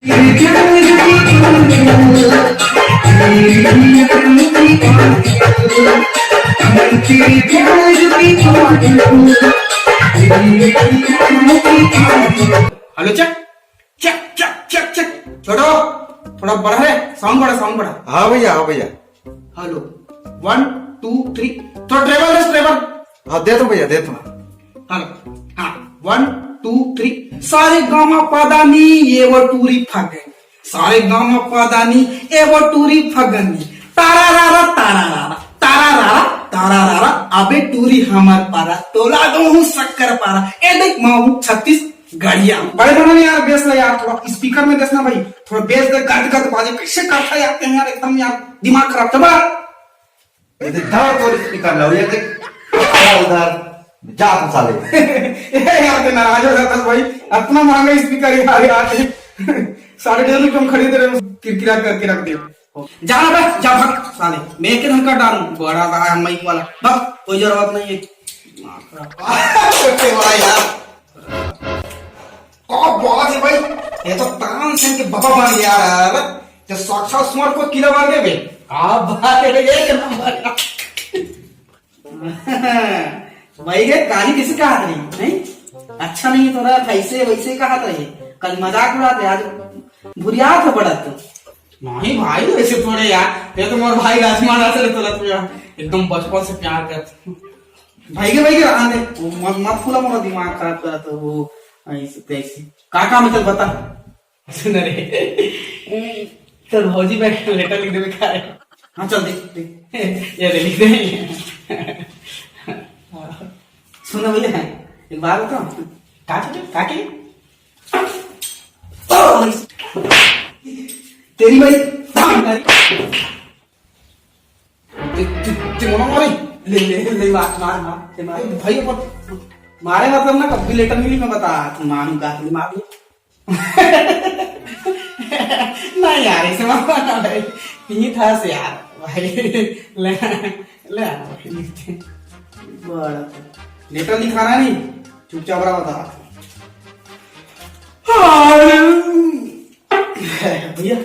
Hello check check check check check छोड़ो थोड़ा बड़ा है साउंड बड़ा हाँ भैया हाँ भैया। हेलो 1 2 3 थोड़ा ट्रेवल हाँ दे दो भैया दे दो। हेलो हाँ 1 2 3 सारे गामा पादानी ये वो टूरी फगन सारे गामा पादानी ये वो टूरी फगनी तारा रारा तारा रारा तारा रारा तारा रारा अबे टूरी हमार पारा तोला दो हूँ शक्कर पारा ए देख माऊ 36 गाड़िया बड़े बना यार बेस ना यार थोड़ा स्पीकर में देखना भाई थोड़ा बेस दे गद बाजे कैसे करता जाते हैं यार एकदम यार दिमाग खराब चबा और स्पीकर लो ये उधर जा तुम साले। यार तो नाराज हो जाता भाई इतना महंगा स्पीकर यार 1.5 रुपए हम खरीद रहे किरकिरा करके रख दिया जाना बे जा भाग साले मैं के धक्का डालूं बड़ा रहा माइक वाला भाग कोई जरूरत नहीं है वाला यार क्या बात है भाई ये तो तान सेन के बाबा बन गया यार जो साक्षात स्मार्ट को किला बन गए बे आप बात है एक नंबर भाई ये काली किसी का हाथ नहीं अच्छा नहीं तो रहा था ऐसे वैसे का हाथ रही कल मजाक उड़ाते आज बुरिया था बड़ा तू नहीं भाई वैसे थोड़े यार ये तो मोर भाई राजमान से तो तू यार एकदम बचपन से प्यार करता भाई के आने मत फूला मोरा दिमाग खराब करा तो वो ऐसे तैसे काका में चल बता सुन रे चल भौजी बैठ लेटर लिख दे बेकार हाँ चल देख ये लिख दे सुन भैया एक बात बताओ काके तेरी भाई ले मार भाई मारे मतलब ना कभी लेटर मिली मैं बता तू मारू का मार नहीं यार ऐसे भाई ये था से यार भाई ले ले बड़ा लेटर लिखाना नहीं चुपचाप रहा बता भैया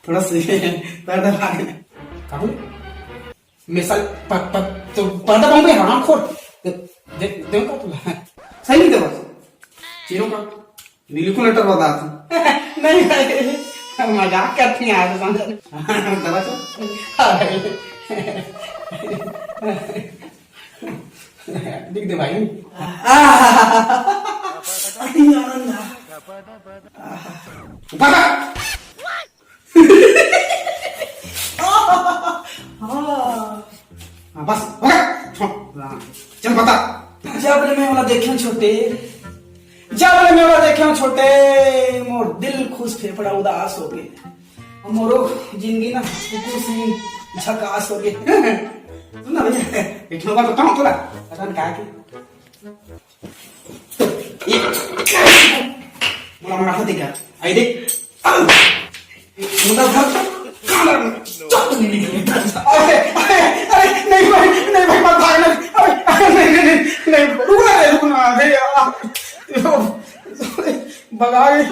थोड़ा से पर्दा भाग काबू मिसल तो पर्दा पाऊं पे हराम खोर देख का तुला सही नहीं दे चीरों का नीलिको लेटर बता तू नहीं भाई मजाक करती हैं आज समझ दवा दिख दे भाई बस चल बता जब मैं वाला देखे छोटे मोर दिल खुश फेफड़ा उदास हो गए मोरो जिंदगी ना कुकुर से झकास हो गए सुन ना भैया एक लोग बताऊं थोड़ा पता नहीं क्या मोला मोला हाथ दिखा आई देख मुदा घर काला चट नहीं निकले अरे नहीं भाई मत भागना नहीं रुकना अरे यार भगा गए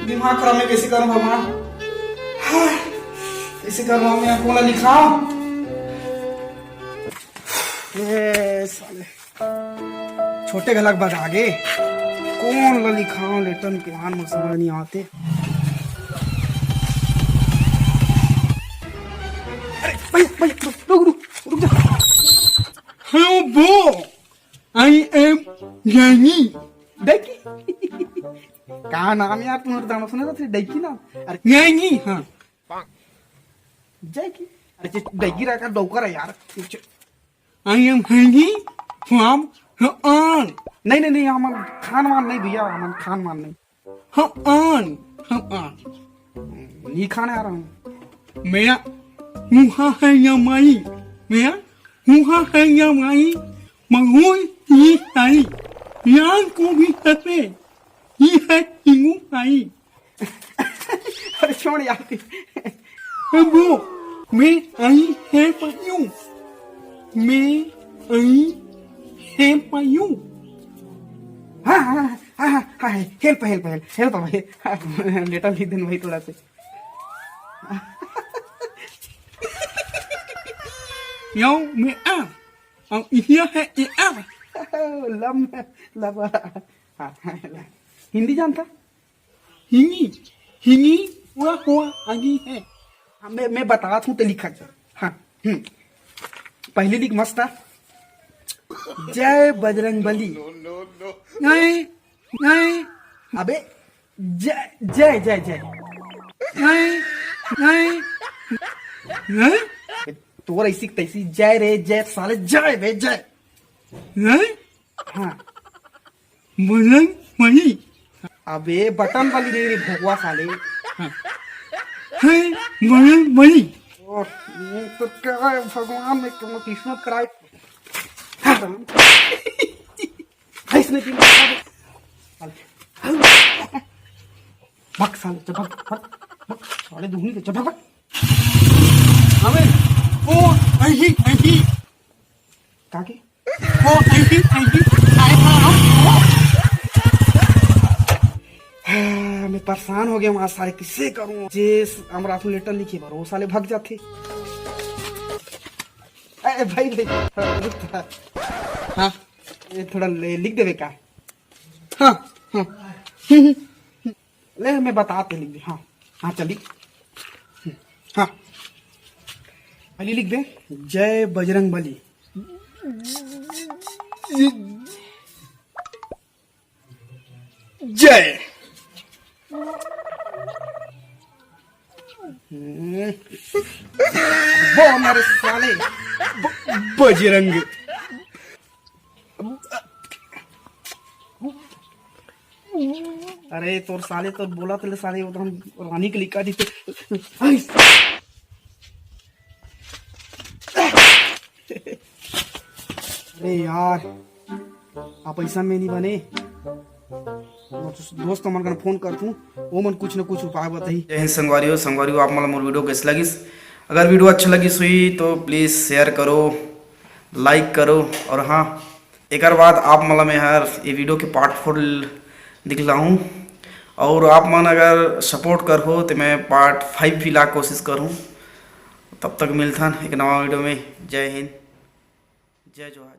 दिमाग खराब में कैसे करूं भगवान कैसे करूं मैं आपको लिखा साले छोटे गलत भगा गए कौन ला लिखा लेटन के आन में समझ नहीं आते भाई रुक जा Hello, Bo. I am Yanni. Debi क्या नाम यार तुम्हारे दाना सुना था डैकी ना अरे Yanni, हाँ. जैकी अरे डैकी रखा डोकर है यार I am Yanni from Haan. नहीं हम खान मान नहीं भैया हम खान मान नहीं Haan. नहीं खाने आ रहा हूँ मेरा मुहा है यमाई. मेरा मुहा है यमाई. महुई ये आई. यान को भी हंसे. ये है हिंगू आई. अरे छोड़ यार वो मैं आई है पायू. मैं आई है पायू. हाँ हाँ हाँ हाँ हेल्प भाई लेटर लिख देना भाई थोड़ा से यो मैं आ और ये है ये आ लम लब हाँ, हिंदी जानता हिंगी हिंगी हुआ आगे है हाँ, मैं बता रहा हूँ तो लिखा जा हाँ पहले लिख मस्त था जय बजरंग बली नहीं नहीं अबे जय जय जय जय नहीं नहीं नहीं तोर ऐसी तैसी जय रे जय साले जय बे जय नहीं हाँ बजरंग बली अबे बटन वाली नहीं रे भगवा साले है बजरंग बली और ये तो क्या है भगवान ने क्यों किस्मत कराई इसने की भग साले चल भग साले दूनी के चल भग हमें ओ ऐसी काके ओ ऐसी मैं परेशान हो गया वहां साले किससे करूं जे हमरा को लेटर लिखे बार वो साले भाग जाते अरे भाई रुक हाँ ये थोड़ा लिख देवे का हाँ हाँ ले मैं बताते लिख दे हाँ हाँ चली हाँ पहले लिख दे जय बजरंग बली जय वो हमारे साले बजरंग अरे तोर साले तो बोला तो साले वो तो हम रानी के लिखा दी अरे यार आप ऐसा में नहीं बने दोस्त मन फोन करतू वो मन कुछ न कुछ उपाय बताई। जय हिंद संगवारियों आप मला मोर वीडियो कैसे लगिस अगर वीडियो अच्छा लगिस हुई तो प्लीज़ शेयर करो लाइक करो और हाँ एक बाद आप मला मैं हर ये वीडियो के पार्ट 4 दिखलाऊँ और आप मन अगर सपोर्ट कर हो तो मैं पार्ट 5 भी ला कोशिश करूँ तब तक मिलता एक नवा वीडियो में। जय हिंद जय जोहार।